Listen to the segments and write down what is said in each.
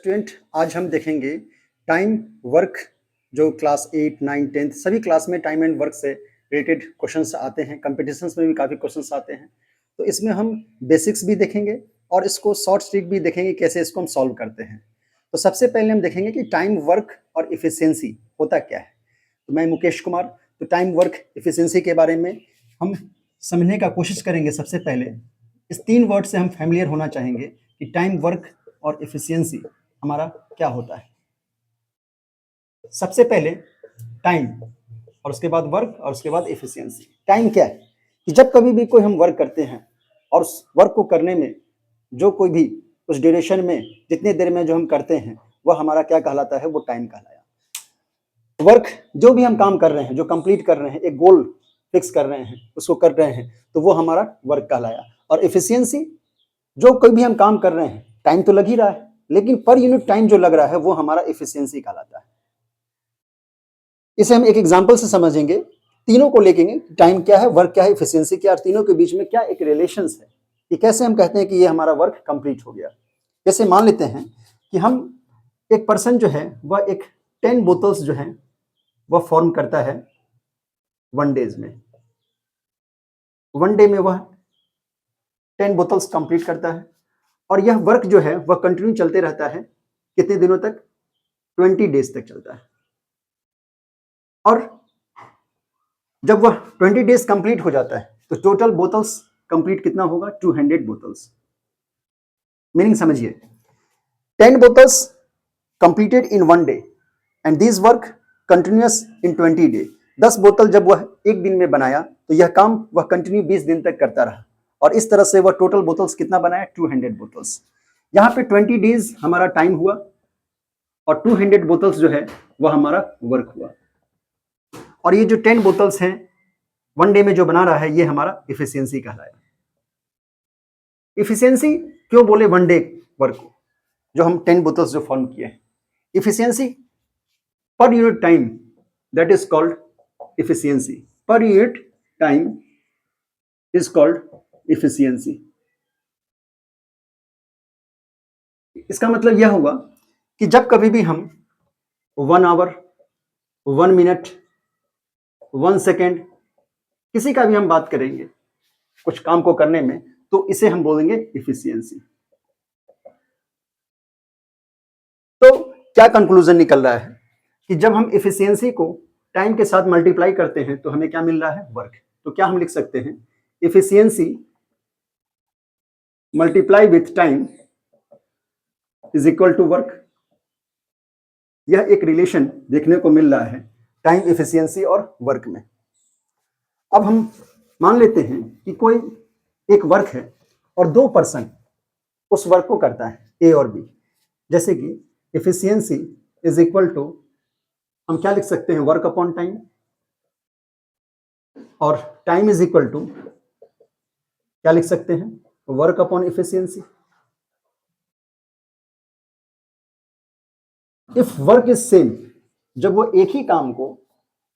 Student, आज हम देखेंगे टाइम वर्क। जो क्लास 8, 9, 10 सभी क्लास में टाइम एंड वर्क से रिलेटेड क्वेश्चंस आते हैं, कॉम्पिटिशन्स में भी काफ़ी क्वेश्चंस आते हैं। तो इसमें हम बेसिक्स भी देखेंगे और इसको शॉर्ट ट्रिक भी देखेंगे कैसे इसको हम सॉल्व करते हैं। तो सबसे पहले हम देखेंगे कि टाइम वर्क और इफिशियंसी होता क्या है। तो मैं मुकेश कुमार, तो टाइम वर्क इफिशियंसी के बारे में हम समझने का कोशिश करेंगे। सबसे पहले इस 3 वर्ड से हम फैमिलियर होना चाहेंगे कि टाइम वर्क और इफिशियंसी हमारा क्या होता है। सबसे पहले टाइम, और उसके बाद वर्क, और उसके बाद इफिशियंसी। टाइम क्या है कि जब कभी भी कोई हम वर्क करते हैं और उस वर्क को करने में जो कोई भी उस ड्यूरेशन में जितने देर में जो हम करते हैं वह हमारा क्या कहलाता है, वो टाइम कहलाया। वर्क जो भी हम काम कर रहे हैं, जो कंप्लीट कर रहे हैं, एक गोल फिक्स कर रहे हैं, उसको कर रहे हैं, तो वो हमारा वर्क कहलाया। और इफिशियंसी, जो कोई भी हम काम कर रहे हैं, टाइम तो लग ही रहा है लेकिन पर यूनिट टाइम जो लग रहा है वो हमारा इफिशियंसी कहलाता है। इसे हम एक एग्जांपल से समझेंगे, तीनों को लेंगे, टाइम क्या है, वर्क क्या है, इफिशियंसी क्या है, और तीनों के बीच में क्या एक रिलेशंस है कि कैसे हम कहते हैं कि ये हमारा वर्क कंप्लीट हो गया। जैसे मान लेते हैं कि हम एक पर्सन जो है वह एक 10 बोतल्स जो है वह फॉर्म करता है 1 डेज में। 1 डे में वह 10 बोतल्स कंप्लीट करता है और यह वर्क जो है वह कंटिन्यू चलते रहता है। कितने दिनों तक? 20 डेज तक चलता है। और जब वह 20 डेज कंप्लीट हो जाता है तो टोटल बोतल्स कंप्लीट कितना होगा? 200 बोतल्स। मीनिंग समझिए, 10 bottles completed in 1 day and this work continuous in 20 day. 10 बोतल जब वह एक दिन में बनाया तो यह काम वह कंटिन्यू 20 दिन तक करता रहा और इस तरह से वह टोटल बोतल्स कितना बनाया? 200 बोतल्स। यहाँ पे 20 डेज हमारा टाइम हुआ और 200 बोतल्स जो है वह हमारा वर्क हुआ। और ये जो 10 बोतल्स हैं 1 डे में जो बना रहा है ये हमारा इफिशियंसी कहलाया। इफिशियंसी क्यों बोले 1 डे वर्क को, जो हम 10 बोतल्स जो फॉर्म किए हैं? Efficiency per unit time, that is called efficiency. Per unit time is called efficiency. इसका मतलब यह हुआ कि जब कभी भी हम 1 आवर, 1 मिनट, 1 सेकेंड किसी का भी हम बात करेंगे कुछ काम को करने में, तो इसे हम बोलेंगे इफिशियंसी। तो क्या कंक्लूजन निकल रहा है कि जब हम इफिशियंसी को टाइम के साथ मल्टीप्लाई करते हैं तो हमें क्या मिल रहा है? वर्क। तो क्या हम लिख सकते हैं? Efficiency multiply with time is equal to work. यह एक रिलेशन देखने को मिल रहा है टाइम, इफिशियंसी और वर्क में। अब हम मान लेते हैं कि कोई एक वर्क है और 2 पर्सन उस वर्क को करता है, ए और बी। जैसे कि इफिशियंसी इज इक्वल टू, हम क्या लिख सकते हैं? Work upon time. और टाइम इज इक्वल टू क्या लिख सकते हैं? Work upon efficiency. If work is same, जब वो एक ही काम को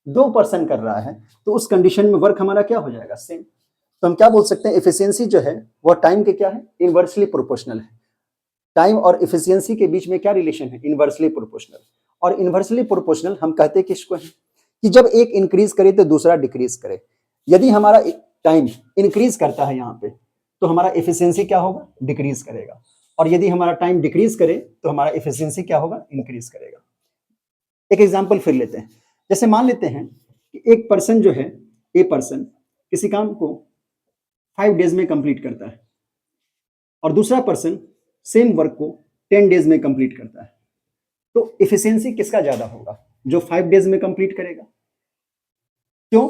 2 पर्सन कर रहा है तो उस कंडीशन में वर्क हमारा क्या हो जाएगा? सेम। तो हम क्या बोल सकते हैं? इफिशियंसी जो है वो टाइम के क्या है? इनवर्सली प्रोपोर्शनल है। टाइम और इफिशियंसी के बीच में क्या रिलेशन है? Inversely proportional. और इनवर्सली प्रोपोर्शनल हम कहते हैं किसको है? कि जब एक इंक्रीज करे तो दूसरा डिक्रीज करे। यदि हमारा टाइम इंक्रीज करता है यहाँ पे तो हमारा इफिशियंसी क्या होगा? डिक्रीज करेगा। और यदि हमारा टाइम डिक्रीज करे तो हमारा इफिशियंसी क्या होगा? इंक्रीज करेगा। एक एग्जांपल फिर लेते हैं। जैसे मान लेते हैं कि एक पर्सन जो है, ए पर्सन, किसी काम को 5 डेज में कंप्लीट करता है और दूसरा पर्सन सेम वर्क को 10 डेज में कंप्लीट करता है। तो इफिशियंसी किसका ज्यादा होगा? जो 5 डेज में कंप्लीट करेगा। क्यों?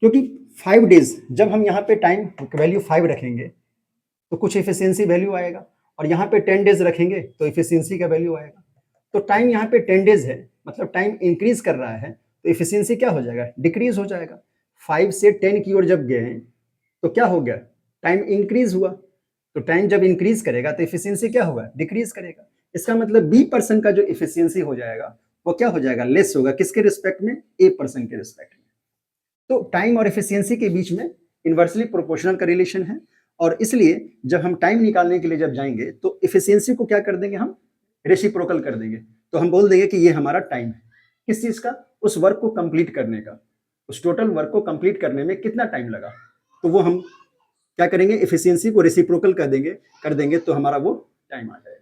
क्योंकि 5 डेज जब हम यहाँ पे टाइम वैल्यू 5 रखेंगे तो कुछ इफिशियंसी वैल्यू आएगा और यहाँ पे 10 डेज रखेंगे तो इफिशियंसी का वैल्यू आएगा। तो टाइम यहाँ पे 10 डेज है, मतलब टाइम इंक्रीज कर रहा है तो इफिशियंसी क्या हो जाएगा? डिक्रीज हो जाएगा। 5 से 10 की ओर जब गए हैं तो क्या हो गया? टाइम इंक्रीज हुआ। तो टाइम जब इंक्रीज करेगा तो इफिशियंसी क्या होगा? डिक्रीज करेगा। इसका मतलब बी पर्सन का जो इफिशियंसी हो जाएगा वो क्या हो जाएगा? लेस होगा। किसके रिस्पेक्ट में? ए पर्सन के रिस्पेक्ट में। तो टाइम और इफिशियंसी के बीच में इनवर्सली प्रोपोर्शनल का रिलेशन है और इसलिए जब हम टाइम निकालने के लिए जब जाएंगे तो इफिशियंसी को क्या कर देंगे? हम रेसिप्रोकल कर देंगे, तो हम बोल देंगे कि ये हमारा टाइम है। किस चीज का? उस वर्क को कंप्लीट करने का, उस टोटल वर्क को कंप्लीट करने में कितना टाइम लगा, तो वो हम क्या करेंगे, एफिशिएंसी को रेसिप्रोकल कर देंगे तो हमारा वो टाइम आ जाएगा।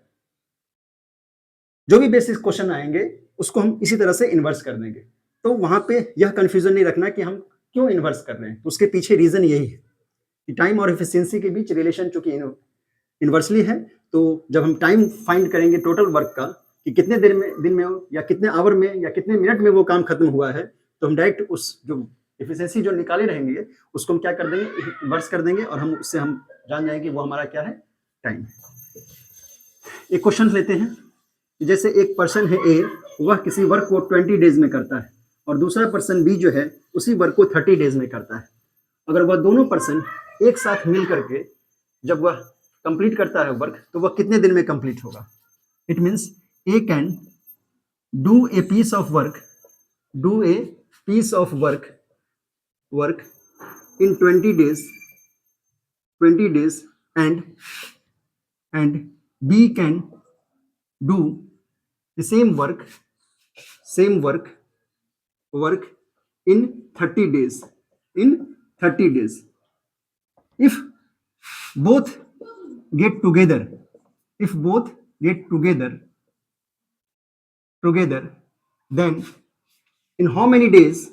जो भी बेसिक क्वेश्चन आएंगे उसको हम इसी तरह से इन्वर्स कर देंगे। तो वहां पे यह कंफ्यूजन नहीं रखना कि हम क्यों इन्वर्स कर रहे हैं, तो उसके पीछे रीजन यही है कि टाइम और एफिशिएंसी के बीच रिलेशन चूंकि इन्वर्सली है, तो जब हम टाइम फाइंड करेंगे टोटल वर्क का कि कितने दिन में या कितने आवर में या कितने मिनट में वो काम खत्म हुआ है, तो हम डायरेक्ट उस जो एफिशिएंसी जो निकाले रहेंगे उसको हम क्या कर देंगे, इन्वर्स कर देंगे, और हम उससे हम जान जाएंगे कि वो हमारा क्या है, टाइम। एक क्वेश्चन लेते हैं, जैसे एक पर्सन है ए, वह किसी वर्क को 20 डेज में करता है और दूसरा पर्सन बी जो है उसी वर्क को 30 डेज में करता है। अगर वह दोनों पर्सन एक साथ मिल करके जब वह कंप्लीट करता है वर्क, तो वह कितने दिन में कंप्लीट होगा? It means A can do a piece of work in 20 days and B can do the same work in 30 days. If both get together, then in how many days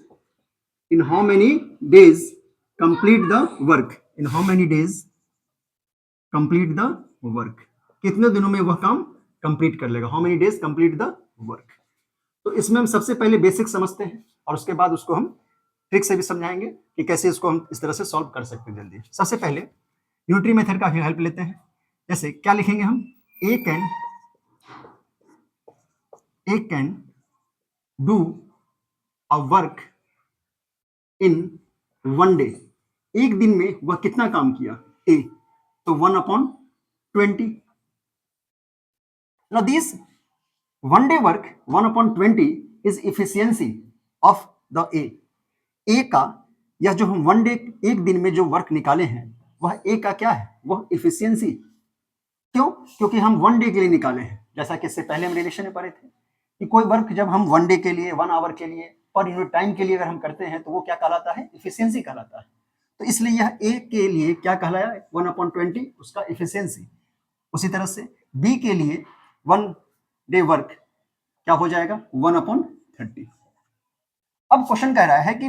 complete the work? कितने दिनों में वह काम complete कर लेगा? How many days complete the work? तो इसमें हम सबसे पहले बेसिक समझते हैं और उसके बाद उसको हम ट्रिक से भी समझाएंगे कि कैसे इसको हम इस तरह से सॉल्व कर सकते हैं जल्दी। सबसे पहले यूनिटरी मेथड का हेल्प लेते हैं। जैसे क्या लिखेंगे हम, A can do a work in 1 day। एक दिन में वह कितना काम किया? ए, तो 1/20। Now this 1 day work 1/20 is efficiency of the A। ए का यह जो हम 1 day एक दिन में जो वर्क निकाले हैं वह ए का क्या है? वह एफिशिएंसी। क्यों? क्योंकि हम 1 day के लिए निकाले हैं। जैसा कि इससे पहले हम रिलेशन में पढ़े थे कि कोई वर्क जब हम 1 day के लिए, 1 hour के लिए, पर यूनिट टाइम के लिए अगर हम करते हैं तो वो क्या कहलाता है? एफिशिएंसी कहलाता है। तो इसलिए यह ए के लिए क्या कहलाया? 1/20 उसका एफिशिएंसी। उसी तरह से बी के लिए 1 day वर्क क्या हो जाएगा? 1/30। अब क्वेश्चन कह रहा है कि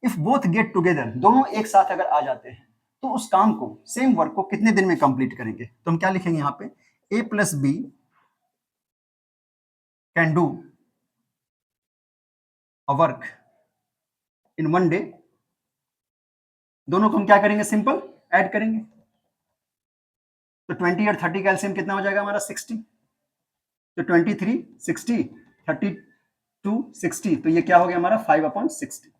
इफ बोथ गेट टुगेदर, दोनों एक साथ अगर आ जाते हैं तो उस काम को, सेम वर्क को कितने दिन में कंप्लीट करेंगे? तो हम क्या लिखेंगे यहाँ पे, A plus B can do a work in 1 day। दोनों को हम क्या करेंगे? सिंपल ऐड करेंगे। तो 20 और 30 का एलसीएम कितना हो जाएगा हमारा? 60। तो 23 60 32 60, तो ये क्या हो गया हमारा? 5/60।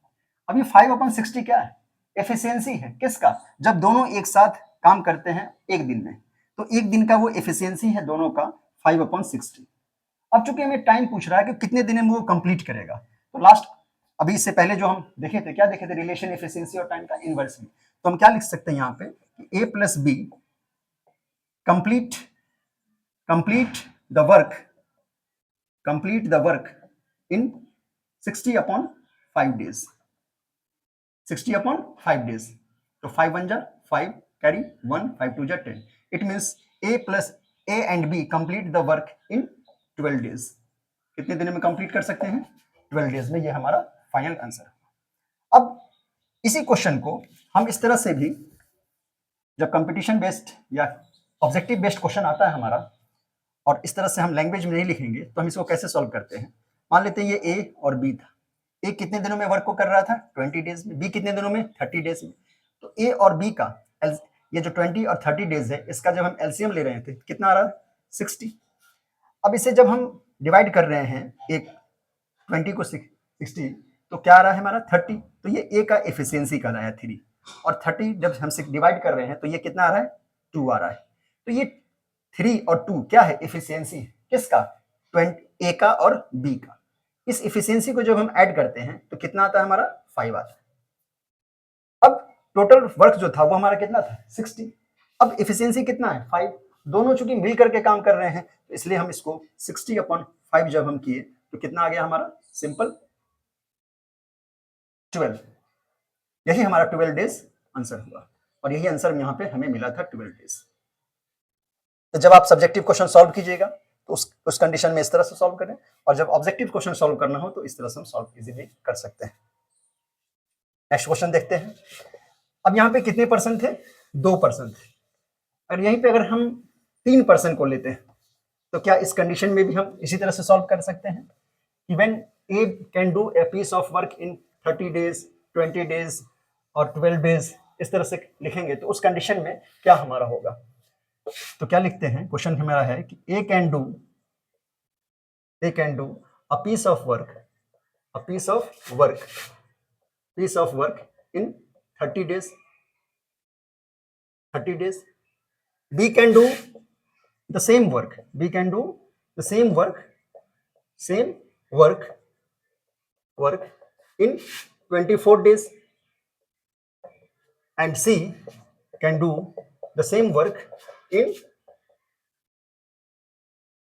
अब ये 5/60 क्या है? एफिशिएंसी है। किसका? जब दोनों एक साथ काम करते हैं एक दिन में, तो एक दिन का वो एफिशिएंसी है दोनों का 5/60। अब चूंकि हमें टाइम पूछ रहा है कि कितने दिन में वो कंप्लीट करेगा, तो लास्ट अभी इससे पहले जो हम देखे थे, क्या देखे थे? रिलेशन एफिशिएंसी और टाइम का इनवर्सली। तो हम क्या लिख सकते हैं यहाँ पे कि A plus B complete the work in 60/5 days। 60/5 days। तो 5 1 जा 5, कैरी 1, 5 2 जा 10। It means A and B complete the work in 12 days। कितने दिन में कंप्लीट कर सकते हैं? 12 days में। ये हमारा फाइनल आंसर। अब इसी क्वेश्चन को हम इस तरह से भी, जब कंपटीशन बेस्ड या ऑब्जेक्टिव बेस्ड क्वेश्चन आता है हमारा और इस तरह से हम लैंग्वेज में नहीं लिखेंगे, तो हम इसको कैसे सॉल्व करते हैं। मान लेते हैं ये ए और बी था। ए कितने दिनों में वर्क को कर रहा था? 20 days में। बी कितने दिनों में? 30 days में। तो ए और बी का ये जो 20 और 30 days है, इसका जब हम एलसीएम ले रहे थे, कितना आ रहा है? 60। अब इसे जब हम डिवाइड कर रहे हैं, एक 20 को 60, तो क्या आ रहा है हमारा? 30। तो ये ए का एफिशिएंसी कहलाया 3, और 30 जब हम डिवाइड कर रहे हैं तो ये कितना आ रहा है? 2 आ रहा है। तो ये 3 और 2 क्या है? एफिशिएंसी। किसका? 20 ए का और बी का। इस एफिशिएंसी को जब हम ऐड करते हैं तो कितना आता है हमारा? 5 आता है। अब टोटल वर्क जो था वो हमारा कितना था? 60। अब एफिशिएंसी कितना है? 5। दोनों चूंकि मिल करके काम कर रहे हैं तो इसलिए हम इसको 60/5 जब हम किए तो कितना आ गया हमारा, सिंपल 12। यही हमारा 12 डेज आंसर हुआ और यही आंसर यहाँ पे हमें मिला था 12 डेज। तो जब आप सब्जेक्टिव क्वेश्चन सॉल्व कीजिएगा तो उस कंडीशन में इस तरह से सॉल्व करें, और जब ऑब्जेक्टिव क्वेश्चन सॉल्व करना हो तो इस तरह से हम सॉल्व इजीली कर सकते हैं। नेक्स्ट क्वेश्चन देखते हैं। अब यहाँ पे कितने परसेंट थे, 2% थे। अगर यहीं पे अगर हम 3% को लेते हैं तो क्या इस कंडीशन में भी हम इसी तरह से सॉल्व कर सकते हैं? Even A can do a piece of work in 30 days, 20 days और 12 डेज, इस तरह से लिखेंगे तो उस कंडीशन में क्या हमारा होगा? तो क्या लिखते हैं, क्वेश्चन हमारा है कि A can do a piece of work in 30 days. B can do the same work. In 24 days. And C can do the same work in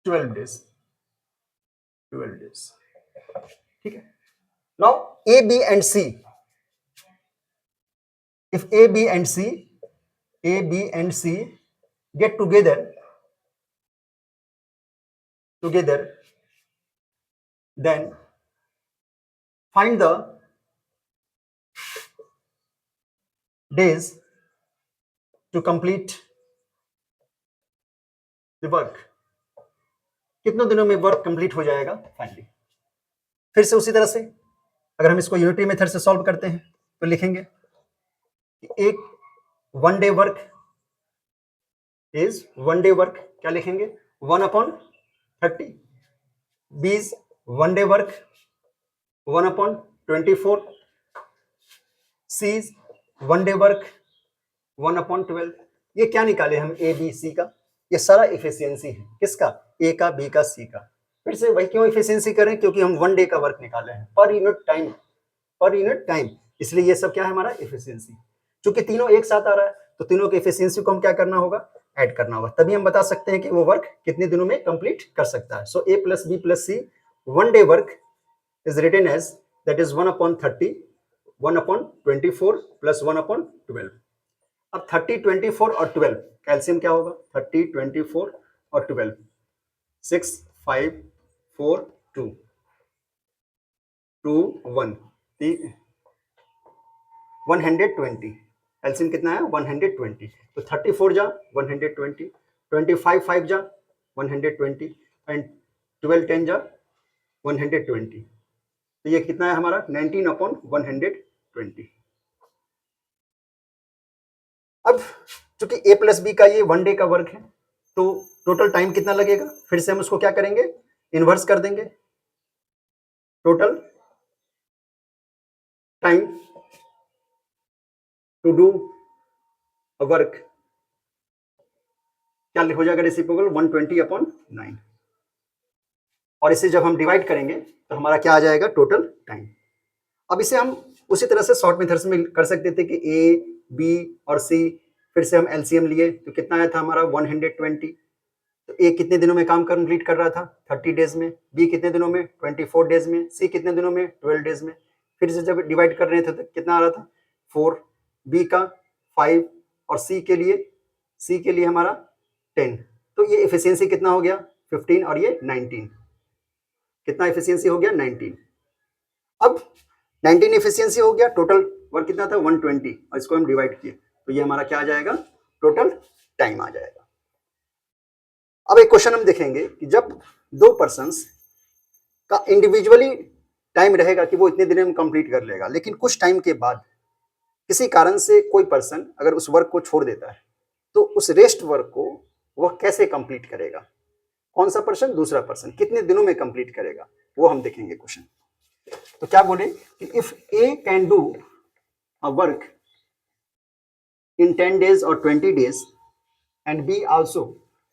12 days. ठीक है. Now A, B and C. If A, B and C get together, then find the days to complete the work. कितने दिनों में work complete हो जाएगा finally? फिर से उसी तरह से अगर हम इसको यूनिटरी मेथड से सॉल्व करते हैं तो लिखेंगे कि एक वन डे वर्क क्या लिखेंगे, 1/30. B's one day work 1/24. C's one day work 1/12. ये क्या निकाले हम, ए बी सी का? ये सारा इफिशियंसी है, किसका? ए का, बी का, सी का। फिर से वही क्यों इफिशियंसी करें, क्योंकि हम वन डे का वर्क निकाले हैं, पर यूनिट टाइम, इसलिए ये सब क्या है हमारा इफिशियंसी। चूंकि तीनों एक साथ आ रहा है तो तीनों के इफिशियंसी को हम क्या करना होगा, ऐड करना होगा, तभी हम बता सकते हैं कि वो वर्क कितने दिनों में कंप्लीट कर सकता है। So A plus B plus C one day work is written as that is 1/30, 1/24 plus 1/12। अब 30, 24 और 12 कैल्शियम क्या होगा, 30, 24 और 12, 6, 5, 4, 2, 2, 1, 120। एल्सियम कितना है, 120। तो 34 जा 120, 25 5 जा 120 एंड 12 10 जा 120। तो ये कितना है हमारा, 19/120। अब चूंकि ए प्लस बी का ये वन डे का वर्क है तो टोटल टाइम कितना लगेगा, फिर से हम उसको क्या करेंगे, इन्वर्स कर देंगे। Total time to do a work क्या हो जाएगा, रेसिप्रोकल 120/9। और इसे जब हम डिवाइड करेंगे तो हमारा क्या आ जाएगा, टोटल टाइम। अब इसे हम उसी तरह से शॉर्ट मेथड्स में कर सकते थे कि ए बी और सी, फिर से हम एलसीएम लिए तो कितना आया था हमारा 120। तो ए कितने दिनों में काम कंप्लीट कर रहा था, 30 डेज में, बी कितने दिनों में, 24 डेज में, सी कितने दिनों में, 12 डेज में। फिर से जब डिवाइड कर रहे थे तो कितना आ रहा था, 4, बी का 5 और सी के लिए हमारा 10। तो ये एफिशिएंसी कितना हो गया, 15 और ये 19। कितना एफिशिएंसी हो गया, 19। अब 19 एफिशिएंसी हो गया, टोटल वर्क कितना था 120 और इसको हम डिवाइड किए तो ये हमारा क्या आ जाएगा, टोटल टाइम आ जाएगा। अब एक क्वेश्चन हम देखेंगे कि जब दो पर्सन्स का इंडिविजुअली टाइम रहेगा कि वो इतने दिन में कंप्लीट कर लेगा, लेकिन कुछ टाइम के बाद किसी कारण से कोई पर्सन अगर उस वर्क को छोड़ देता है तो उस रेस्ट वर्क को वह कैसे कंप्लीट करेगा, कौन सा पर्सन, दूसरा पर्सन कितने दिनों में कंप्लीट करेगा, वो हम देखेंगे क्वेश्चन। तो क्या बोले कि if A can do a work in 10 days or 20 days and B also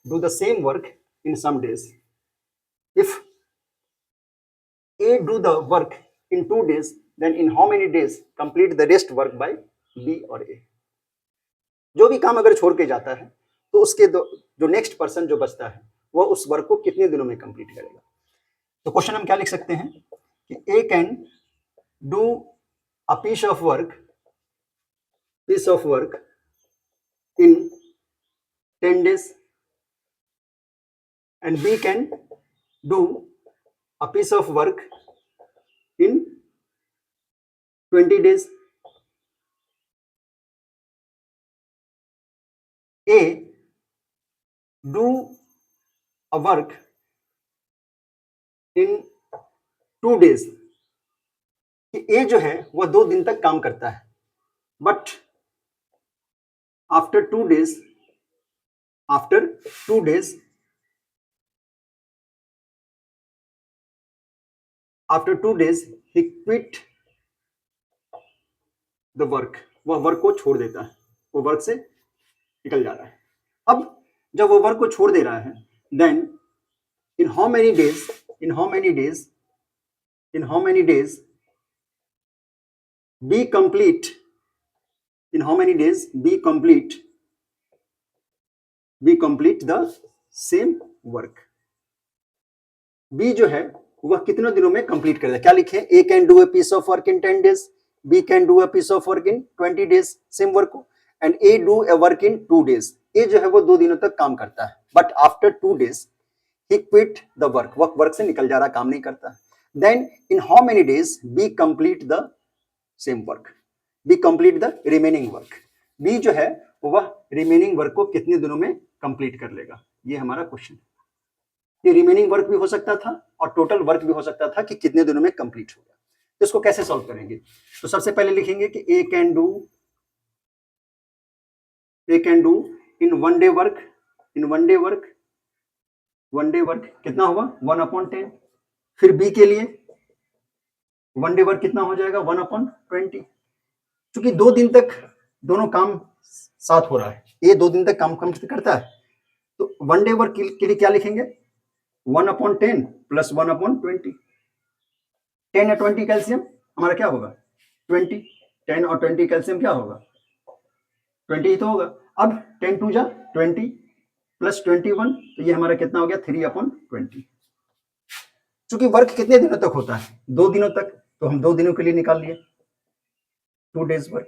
do the same work in some days. If A do the work in 2 days, then in how many days complete the rest work by B or A? जो भी काम अगर छोड़ के जाता है तो उसके जो नेक्स्ट पर्सन जो बचता है वो उस वर्क को कितने दिनों में कंप्लीट करेगा। तो क्वेश्चन हम क्या लिख सकते हैं कि A can do a piece of work in 10 days and B can do a piece of work in 20 days. A do a work in 2 days. कि A जो है वह 2 दिन तक काम करता है, but after 2 days he quit the work. वह वर्क को छोड़ देता है, वो वर्क से निकल जा रहा है। अब जब वो वर्क को छोड़ दे रहा है, then in how many days B complete the same work. B जो है वह कितने दिनों में कंप्लीट करेगा। क्या लिखे, A can do a piece of work in 10 days, B can do a piece of work in 20 days, same work को, and A do a work in 2 days. A जो है वो 2 दिनों तक काम करता है, but after 2 days he quit the work. Work से निकल जा रहा, काम नहीं करता। Then in how many days B complete the same work? B complete the remaining work. B जो है वह रिमेनिंग वर्क को कितने दिनों में कंप्लीट कर लेगा, ये हमारा क्वेश्चन। ये रिमेनिंग वर्क भी हो सकता था और टोटल वर्क भी हो सकता था कि कितने दिनों में कंप्लीट हो गया। तो इसको कैसे सॉल्व करेंगे, तो सबसे पहले लिखेंगे कि A can do in 1 day work, कितना होगा 1/10। फिर B के लिए 1 day वर्क कितना हो जाएगा 1/20। क्योंकि 2 दिन तक दोनों काम साथ हो रहा है, ये 2 दिन तक काम करता है, तो 1 day वर्क के लिए क्या लिखेंगे 1/10 प्लस 1/20। 10 और 20 कैल्शियम हमारा क्या होगा 20, 10 और 20 कैल्शियम क्या होगा 20 ही तो होगा। अब 10 2 जा 20 प्लस 21, तो ये हमारा कितना हो गया 3/20। चूंकि वर्क कितने दिनों तक होता है 2 दिनों तक, तो हम 2 दिनों के लिए निकाल लिए 2 days वर्क।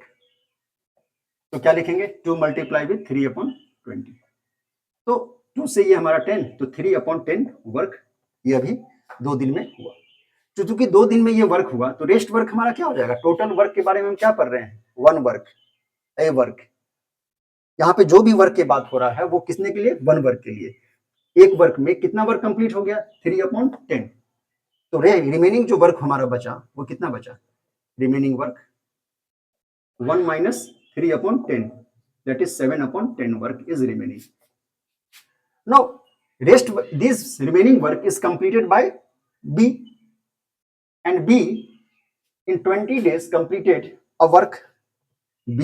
तो क्या लिखेंगे 2 मल्टीप्लाई विथ 3/20, तो 2 से ये हमारा 10, तो 3/10 वर्क ये अभी 2 दिन में हुआ। चूंकि 2 दिन में ये वर्क हुआ, तो रेस्ट वर्क हमारा क्या हो जाएगा, टोटल वर्क के बारे में हम क्या पढ़ रहे हैं 1 वर्क, ए वर्क। यहाँ पे जो भी वर्क की बात हो रहा है वो किसने के लिए 1 वर्क के लिए। एक वर्क में कितना वर्क कंप्लीट हो गया 3/10, तो रिमेनिंग जो वर्क हमारा बचा वो कितना बचा, remaining work 1 minus 3/10, that is 7/10 work is remaining. Now this remaining work is completed by B, and B in 20 days completed a work. B,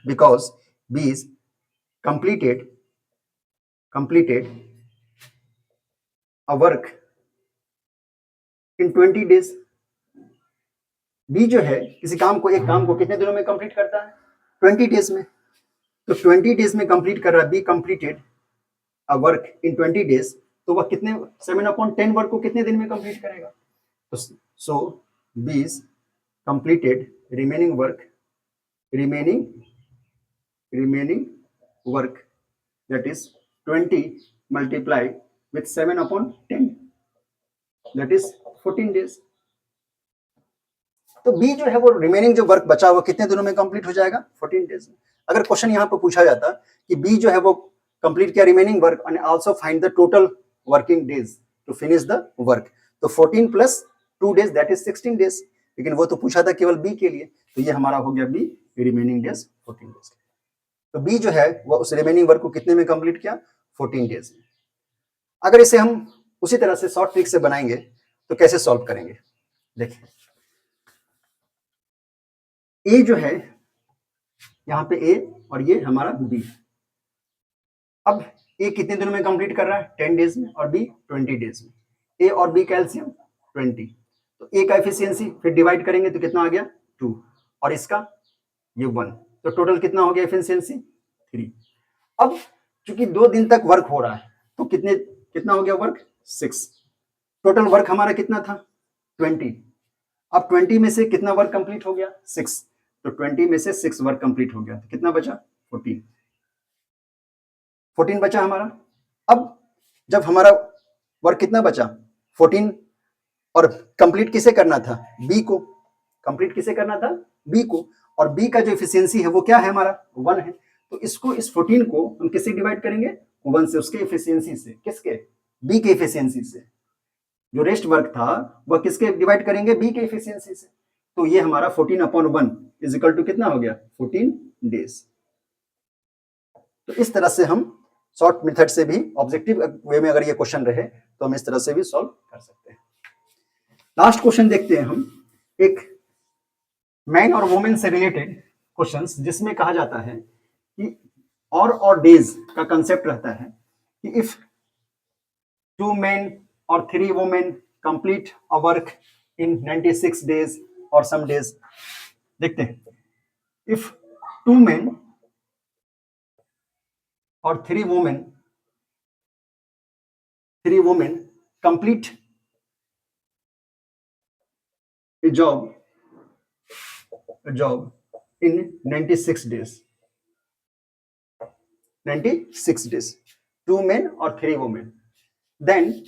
because B is completed a work in 20 days. B जो है किसी काम को, एक काम को कितने दिनों में कंप्लीट करता है 20 डेज में, तो 20 डेज में कंप्लीट कर रहा है। B completed a work in 20 days, तो वह कितने 7/10 वर्क को कितने दिन में कंप्लीट करेगा, तो सो B is completed remaining work that is 20 multiply with 7/10, that is 14 days. तो B जो है वो रिमेनिंग जो वर्क बचा हुआ कितने दिनों में कंप्लीट हो जाएगा 14 डेज में। अगर क्वेश्चन यहाँ पे पूछा जाता कि B जो है वो कंप्लीट किया remaining work and also find the total working days to finish the work, तो 14 plus 2 days that is 16 days, लेकिन वो तो पूछा था केवल B के लिए, तो ये हमारा हो गया B रिमेनिंग डेज 14 डेज। तो B जो है वो उस रिमेनिंग वर्क को कितने में कंप्लीट किया 14 डेज में। अगर इसे हम उसी तरह से शॉर्ट ट्रिक से बनाएंगे तो कैसे सॉल्व करेंगे, देखिए A जो है यहाँ पे A और ये हमारा B। अब A कितने दिनों में कंप्लीट कर रहा है 10 डेज में और B 20 डेज में। A और B कैल्शियम 20, तो A का एफिशिएंसी फिर डिवाइड करेंगे तो कितना आ गया 2 और इसका ये 1, तो टोटल कितना हो गया एफिशिएंसी 3। अब क्योंकि 2 दिन तक वर्क हो रहा है तो कितना हो गया वर्क 6। टोटल वर्क हमारा कितना था 20। अब 20 में से कितना वर्क कंप्लीट हो गया 6, तो 20 में से 6 वर्क कंप्लीट हो गया तो कितना बचा 14 बचा हमारा। अब जब हमारा वर्क कितना बचा 14 और कंप्लीट किसे करना था बी को, कंप्लीट किसे करना था बी को, और बी का जो एफिशिएंसी है वो क्या है हमारा 1 है। तो इसको इस 14 को हम किससे डिवाइड करेंगे 1 से, उसके एफिशिएंसी से, किसके बी के एफिशिएंसी से। जो रेस्ट वर्क था वह किसके डिवाइड करेंगे बी के एफिशिएंसी से। तो ये हमारा 14/1 इज इक्वल टू कितना हो गया 14 डेज। तो इस तरह से हम शॉर्ट मेथड से भी ऑब्जेक्टिव वे में अगर ये क्वेश्चन रहे तो हम इस तरह से भी सॉल्व कर सकते हैं। लास्ट क्वेश्चन देखते हैं हम, एक मैन और वुमेन से रिलेटेड क्वेश्चंस जिसमें कहा जाता है कि और डेज का कंसेप्ट रहता है कि if 2 men or 3 women complete a work in 96 days or some days। देखते हैं, if 2 men or 3 women complete a job in 96 days, 2 men or 3 women, then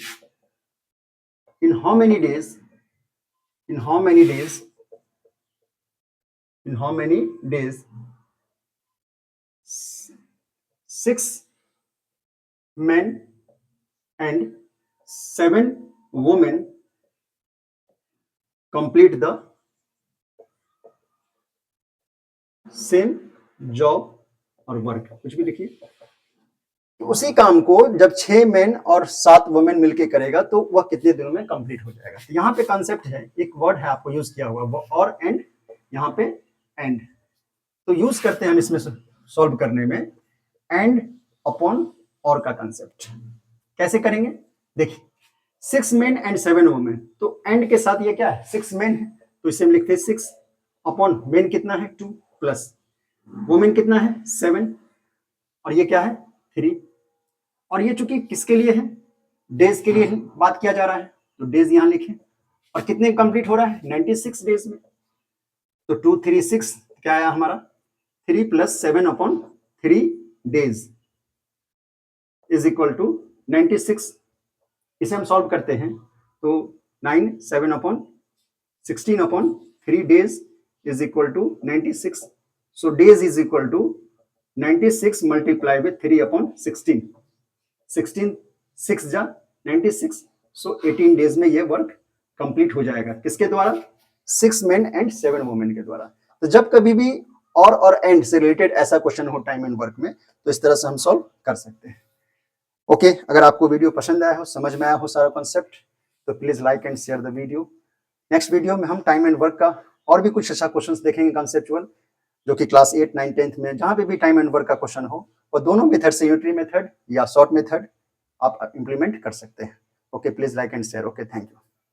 in how many days 6 men and 7 women complete the same job और work, कुछ भी लिखिए। तो उसी काम को जब 6 मेन और 7 वुमेन मिलके करेगा तो वह कितने दिनों में कंप्लीट हो जाएगा। तो यहाँ पे कॉन्सेप्ट है, एक वर्ड है आपको यूज किया हुआ वो और एंड, यहाँ पे एंड, तो यूज करते हैं हम इसमें सॉल्व करने में एंड अपॉन और का कंसेप्ट। कैसे करेंगे देखिए, 6 मेन एंड 7 वुमेन, तो एंड के साथ ये क्या है 6 मेन है तो इसे हम लिखते हैं 6 अपॉन मेन कितना है 2 प्लस वुमेन कितना है 7 और ये क्या है 3, और ये चूंकि किसके लिए है डेज के लिए बात किया जा रहा है तो डेज यहां लिखे, और कितने कंप्लीट हो रहा है 96 डेज में, तो 2 3 6 क्या आया हमारा 3 + 7 upon 3 days is equal to 96। इसे हम सॉल्व करते हैं तो 9 7 upon 16 upon 3 days is equal to 96। So days is equal to 96 multiply with 3 upon 16, 6 जा 96, सो 18 डेज में ये वर्क कंप्लीट हो जाएगा किसके द्वारा 6 मेन एंड 7 वुमेन के द्वारा। तो जब कभी भी और एंड से रिलेटेड ऐसा क्वेश्चन हो टाइम एंड वर्क में तो इस तरह से हम सॉल्व कर सकते हैं। ओके, अगर आपको वीडियो पसंद आया हो, समझ में आया हो सारा कॉन्सेप्ट, तो please like and share the video. Next video में हम टाइम एंड वर्क का और भी कुछ अच्छा क्वेश्चंस देखेंगे कॉन्सेप्चुअल, जो कि क्लास 8 9 10th में जहां पे भी टाइम एंड वर्क का क्वेश्चन हो, और दोनों मेथड से यूनिटरी मेथड या शॉर्ट मेथड आप इंप्लीमेंट कर सकते हैं। Okay, please like and share. Okay, thank you.